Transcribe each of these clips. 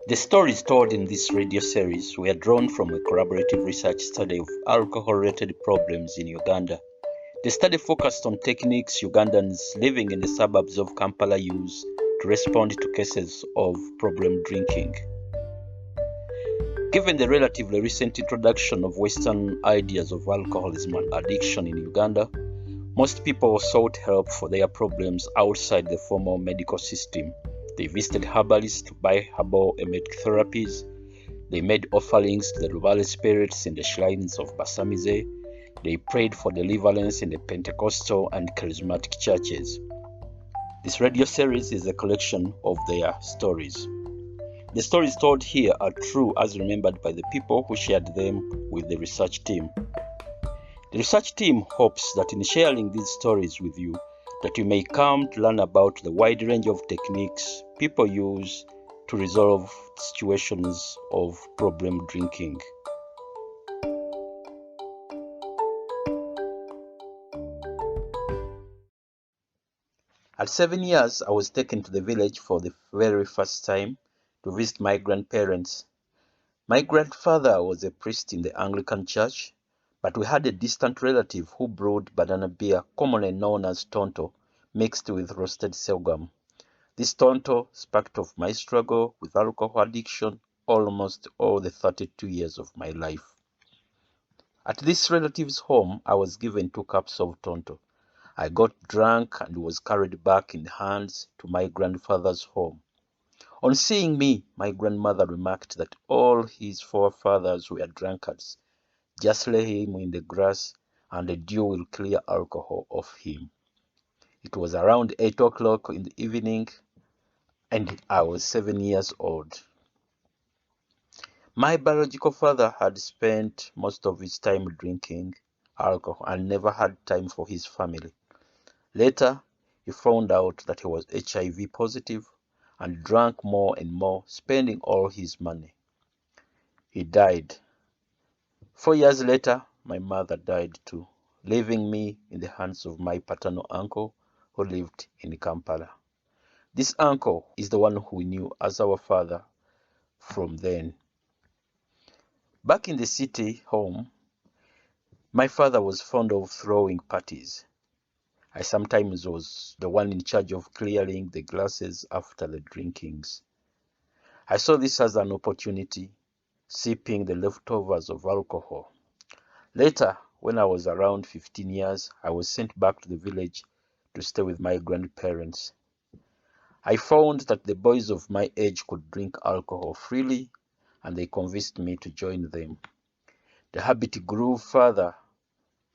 The stories told in this radio series were drawn from a collaborative research study of alcohol-related problems in Uganda. The study focused on techniques Ugandans living in the suburbs of Kampala use to respond to cases of problem drinking. Given the relatively recent introduction of Western ideas of alcoholism and addiction in Uganda, most people sought help for their problems outside the formal medical system. They visited herbalists to buy herbal emetic therapies. They made offerings to the Rubale spirits in the shrines of Basamize. They prayed for deliverance in the Pentecostal and Charismatic churches. This radio series is a collection of their stories. The stories told here are true as remembered by the people who shared them with the research team. The research team hopes that in sharing these stories with you, that you may come to learn about the wide range of techniques people use to resolve situations of problem drinking. At 7 years, I was taken to the village for the very first time to visit my grandparents. My grandfather was a priest in the Anglican Church, but we had a distant relative who brewed banana beer, commonly known as tonto, mixed with roasted sorghum. This tonto sparked off my struggle with alcohol addiction almost all the 32 years of my life. At this relative's home, I was given 2 cups of tonto. I got drunk and was carried back in hands to my grandfather's home. On seeing me, my grandmother remarked that all his forefathers were drunkards. Just lay him in the grass and the dew will clear alcohol off him. It was around 8 o'clock in the evening and I was 7 years old. My biological father had spent most of his time drinking alcohol and never had time for his family. Later, he found out that he was HIV positive and drank more and more, spending all his money. He died. 4 years later, my mother died too, leaving me in the hands of my paternal uncle who lived in Kampala. This uncle is the one who we knew as our father from then. Back in the city home, my father was fond of throwing parties. I sometimes was the one in charge of clearing the glasses after the drinkings. I saw this as an opportunity, sipping the leftovers of alcohol. Later, when I was around 15 years, I was sent back to the village to stay with my grandparents. I found that the boys of my age could drink alcohol freely, and they convinced me to join them. The habit grew further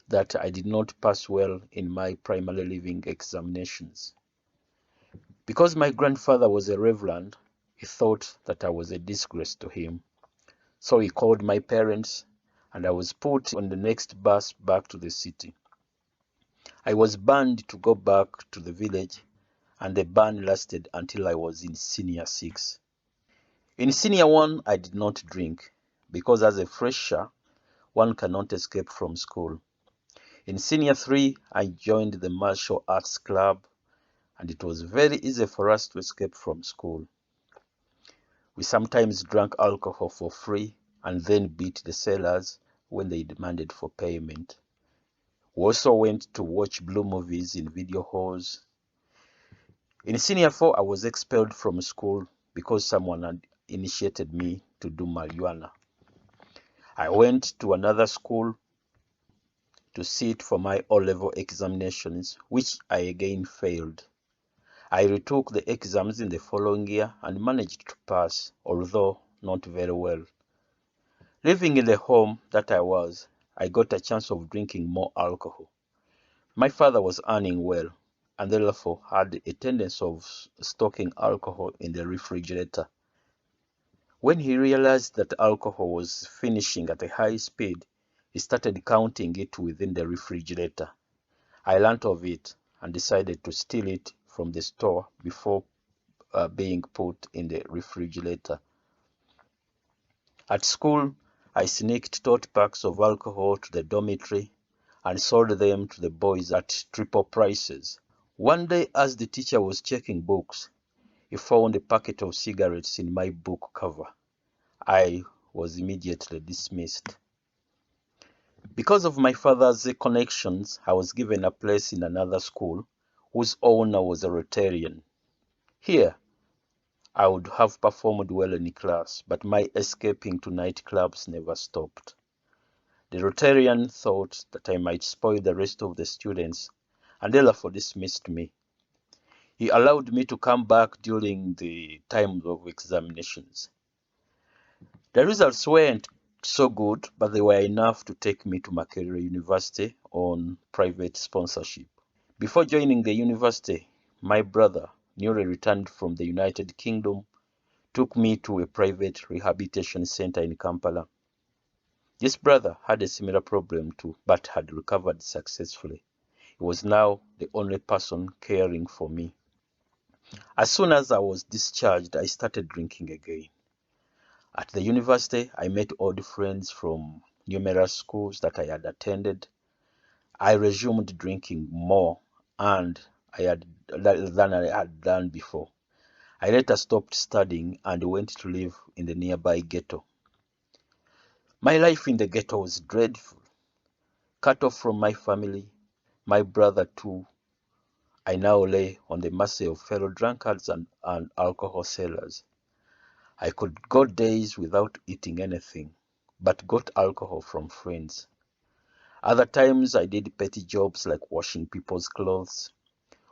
that I did not pass well in my primary living examinations. Because my grandfather was a reverend, he thought that I was a disgrace to him. So he called my parents, and I was put on the next bus back to the city. I was banned to go back to the village, and the ban lasted until I was in senior 6. In senior 1, I did not drink, because as a fresher, one cannot escape from school. In senior 3, I joined the martial arts club, and it was very easy for us to escape from school. We sometimes drank alcohol for free and then beat the sellers when they demanded for payment. We also went to watch blue movies in video halls. In senior 4, I was expelled from school because someone had initiated me to do marijuana. I went to another school to sit for my O-level examinations, which I again failed. I retook the exams in the following year and managed to pass, although not very well. Living in the home that I was, I got a chance of drinking more alcohol. My father was earning well, and therefore had a tendency of stocking alcohol in the refrigerator. When he realized that alcohol was finishing at a high speed, he started counting it within the refrigerator. I learnt of it and decided to steal it from the store before being put in the refrigerator. At school, I sneaked tote packs of alcohol to the dormitory and sold them to the boys at triple prices. One day, as the teacher was checking books, He found a packet of cigarettes in my book cover. I was immediately dismissed. Because of my father's connections, I was given a place in another school whose owner was a Rotarian. Here, I would have performed well in class, but my escaping to nightclubs never stopped. The Rotarian thought that I might spoil the rest of the students and therefore dismissed me. He allowed me to come back during the times of examinations. The results weren't so good, but they were enough to take me to Makerere University on private sponsorship. Before joining the university, my brother, newly returned from the United Kingdom, took me to a private rehabilitation center in Kampala. This brother had a similar problem too, but had recovered successfully. He was now the only person caring for me. As soon as I was discharged, I started drinking again. At the university, I met old friends from numerous schools that I had attended. I resumed drinking more than I had done before. I later stopped studying and went to live in the nearby ghetto. My life in the ghetto was dreadful. Cut off from my family, my brother too, I now lay on the mercy of fellow drunkards and alcohol sellers. I could go days without eating anything, but got alcohol from friends. Other times I did petty jobs like washing people's clothes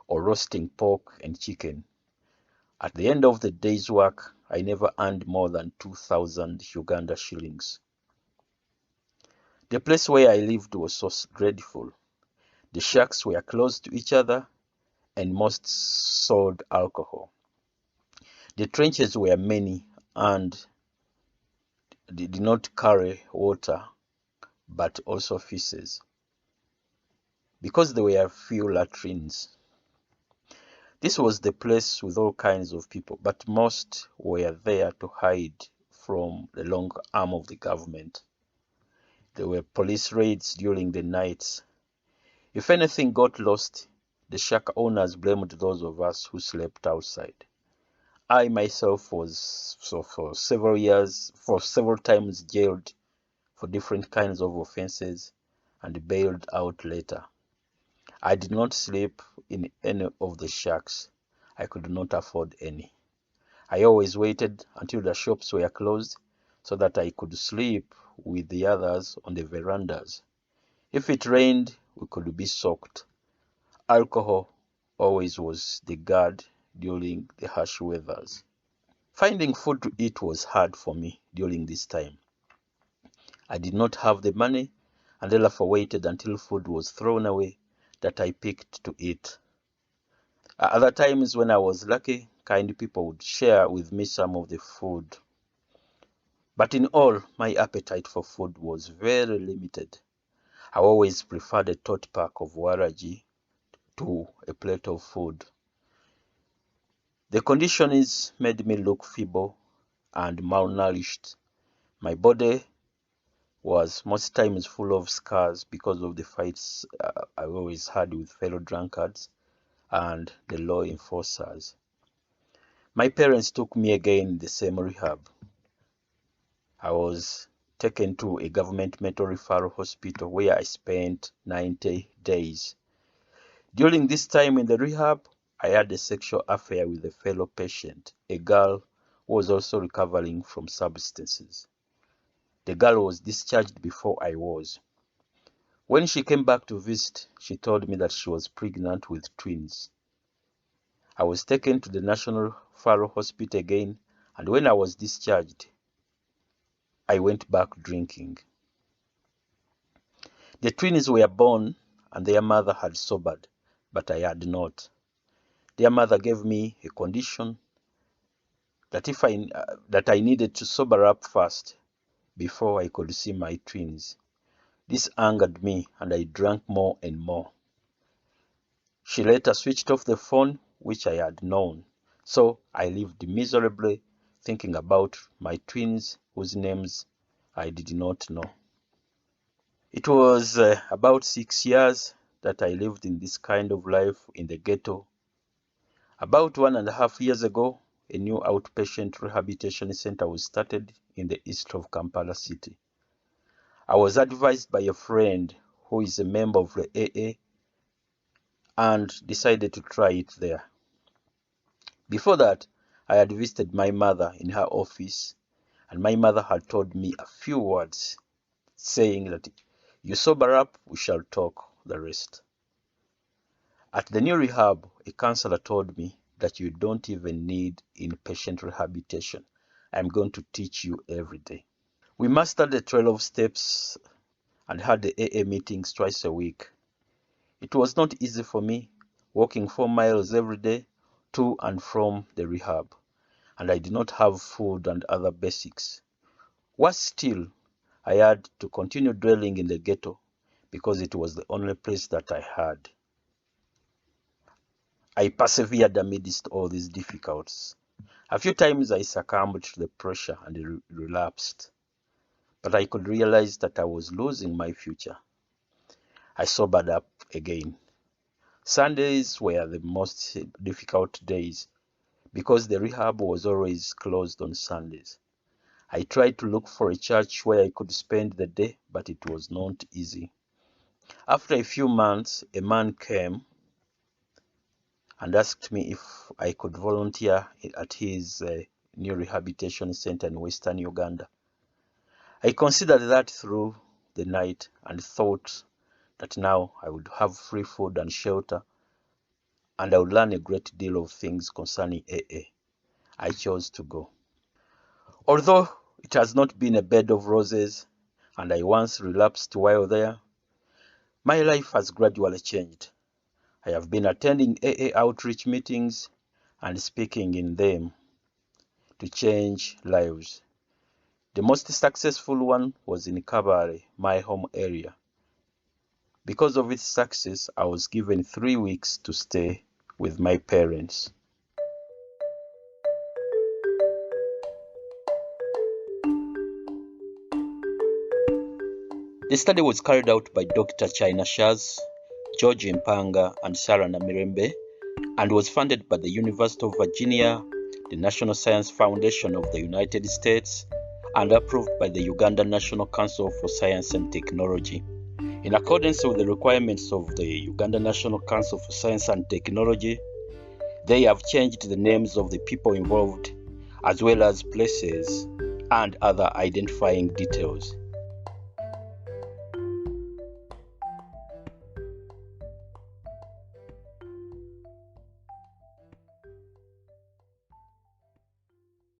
or roasting pork and chicken. At the end of the day's work, I never earned more than 2,000 Uganda shillings. The place where I lived was so dreadful. The shacks were close to each other and most sold alcohol. The trenches were many and they did not carry water but also feces, because there were few latrines. This was the place with all kinds of people, but most were there to hide from the long arm of the government. There were police raids during the nights. If anything got lost, the shack owners blamed those of us who slept outside. I myself was for several times jailed for different kinds of offenses and bailed out later. I did not sleep in any of the shacks. I could not afford any. I always waited until the shops were closed so that I could sleep with the others on the verandas. If it rained, we could be soaked. Alcohol always was the guard during the harsh weathers. Finding food to eat was hard for me during this time. I did not have the money and therefore waited until food was thrown away that I picked to eat. At other times when I was lucky, kind people would share with me some of the food. But in all, my appetite for food was very limited. I always preferred a tot pack of waraji to a plate of food. The conditions made me look feeble and malnourished. My body was most times full of scars because of the fights I always had with fellow drunkards and the law enforcers. My parents took me again in the same rehab. I was taken to a government mental referral hospital where I spent 90 days. During this time in the rehab, I had a sexual affair with a fellow patient, a girl who was also recovering from substances. The girl was discharged before I was. When she came back to visit, she told me that she was pregnant with twins. I was taken to the National Referral Hospital again, and when I was discharged, I went back drinking. The twins were born and their mother had sobered, but I had not. Their mother gave me a condition that I needed to sober up first before I could see my twins. This angered me and I drank more and more. She later switched off the phone, which I had known, so I lived miserably thinking about my twins whose names I did not know. It was about 6 years that I lived in this kind of life in the ghetto. About 1.5 years ago, a new outpatient rehabilitation center was started in the east of Kampala city. I was advised by a friend who is a member of the AA and decided to try it there. Before that, I had visited my mother in her office, and my mother had told me a few words saying that, "You sober up, we shall talk the rest." At the new rehab, a counselor told me that you don't even need inpatient rehabilitation. I'm going to teach you every day. We mastered the 12 steps and had the AA meetings twice a week. It was not easy for me, walking 4 miles every day to and from the rehab, and I did not have food and other basics. Worse still, I had to continue dwelling in the ghetto because it was the only place that I had. I persevered amidst all these difficulties. A few times I succumbed to the pressure and relapsed, but I could realize that I was losing my future. I sobered up again. Sundays were the most difficult days because the rehab was always closed on Sundays. I tried to look for a church where I could spend the day, but it was not easy. After a few months, a man came and asked me if I could volunteer at his new rehabilitation center in Western Uganda. I considered that through the night and thought that now I would have free food and shelter, and I would learn a great deal of things concerning AA. I chose to go. Although it has not been a bed of roses, and I once relapsed while there, my life has gradually changed. I have been attending AA outreach meetings and speaking in them to change lives. The most successful one was in Kabale, my home area. Because of its success, I was given 3 weeks to stay with my parents. The study was carried out by Dr. China Shaz, George Mpanga, and Sarah Namirembe, and was funded by the University of Virginia, the National Science Foundation of the United States, and approved by the Uganda National Council for Science and Technology. In accordance with the requirements of the Uganda National Council for Science and Technology, they have changed the names of the people involved, as well as places and other identifying details.